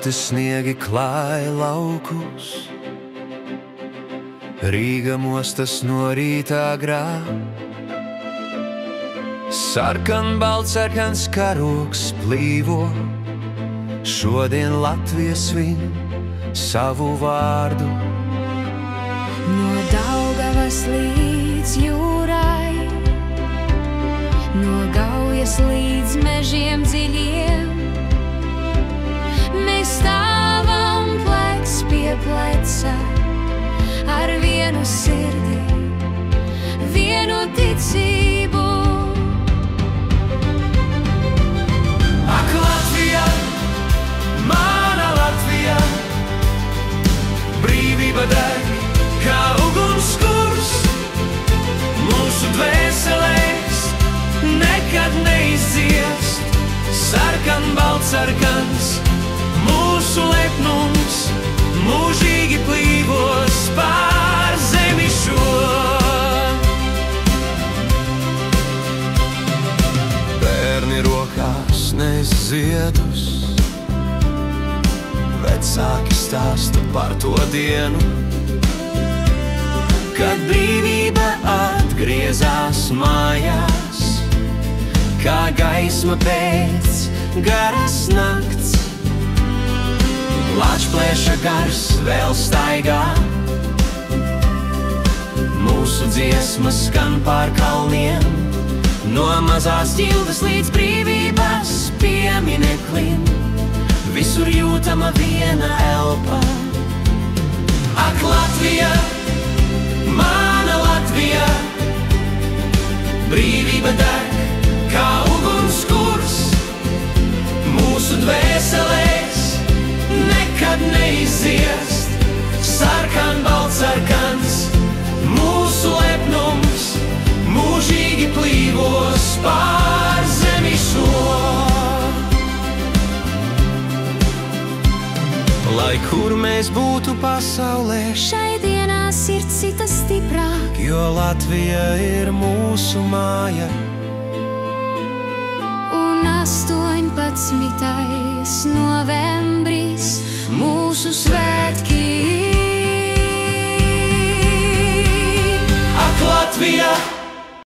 Balti sniegi klāj laukus, Rīga mostas no rīta agrā. Sarkan baltsarkans karogs plīvo, šodien Latvija svin savu vārdu. No Daugavas līdz jūrai, no Gaujas līdz mežiem dziļiem, mēs stāvam plecs pie pleca, ar vienu sirdi, vienu ticību. Ak, Latvija, mana Latvija, brīvība deg kā ugunskurs, mūsu dvēselēs nekad neizdziest. Sarkan baltsarkans, mūsu lepnums, mūžīgi plīvos pār zemi šo. Bērni rokās nes ziedus, vecāki stāsta par to dienu, kad brīvība atgriezās mājās, kā gaisma pēc garas nakts. Lāčplēša gars vēl staigā, mūsu dziesmas skan pār kalniem, no mazās ķildes līdz brīvības piemineklim, visur jūtama viena elpa. Ak, Latvija, mana Latvija, brīvība deg kā ugunskurs, mūsu dvēselēs nekad neizdziest. Sarkan baltsarkans, mūsu lepnums, mūžīgi plīvos pār zemi šo. Lai kur mēs būtu pasaulē, Šai dienā sirds sita stiprāk, jo Latvija ir mūsu māja. un 18. novembris mūsu svētki. Ak, Latvija,